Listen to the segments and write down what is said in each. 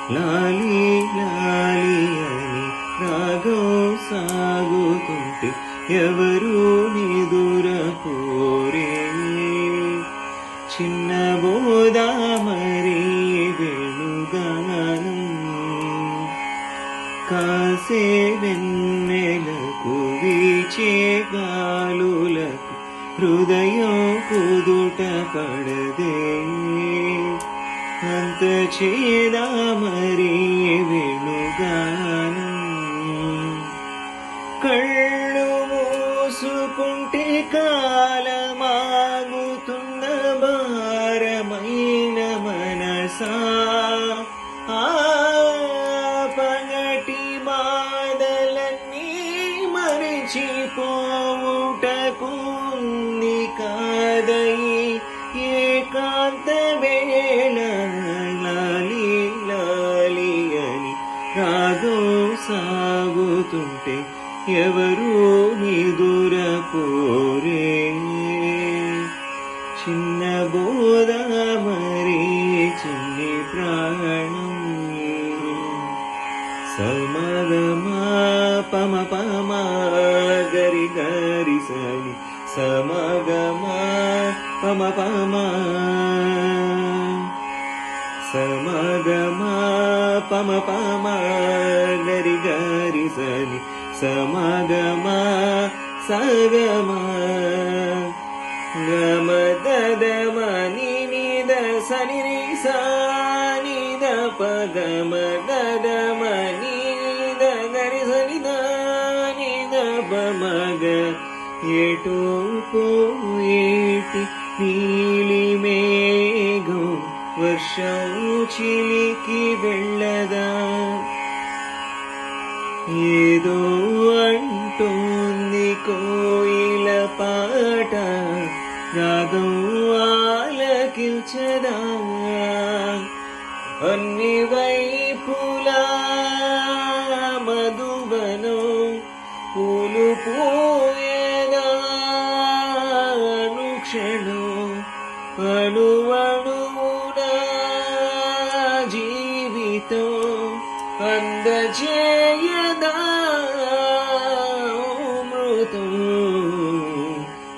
లాలి లాలి అని రాగం సాగుతుంటే ఎవరు నిదురపోరే చిన్న బోదామరి వెలుగానం కాసే వెన్నెలకు వీచే గాలులకు హృదయం కుదుట పడదే అంత చేదామరి వెలుగానం కళ్ళు మూసుకుంటే కాలమాగుతున్న భారమైన మనసా పగటి బాధలన్నీ మరిచిపోవుటకుంది కాదయి ఏకాంత వేళ లాలి లాలి అని రాగం సాగుతుంటే ఎవరు నిదురపోరే చిన్న బోదామరి చిన్ని ప్రాణం సమగమా పమ పమ గరి గరి సని సమగమా పమ పమ సమగమా పమ పమ గరి గరి సని సమగమా సగమా గమ దమ నిద సని రి సా నిద పగమ దమ నిద గరి సని ద నిద పమగ ఎటో పోయేటి నీలి మేఘం వర్షం చిలికి వెళ్ళదా ఏదో అంటోంది కోయిల పాట రాగం ఆలకించదా అన్ని వైపులా మధువనం పూలు పూయదా అనుక్షణం అణువణువునా జీవితం అందజేయదా మృతం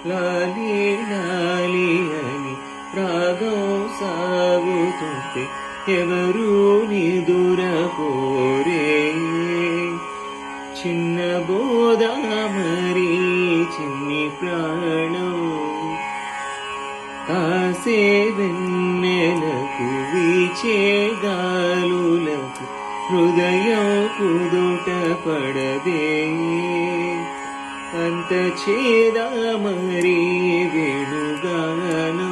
లాలి లాలి అని రాగం సాగుతుంటే ఎవరు నిదురపోరే చిన్న బోదామరి చిన్ని ప్రాణం కాసే వెన్నెలకు వీచే గాలులకు హృదయం కుదుట పడదే అంత చేదామరి వెలుగానం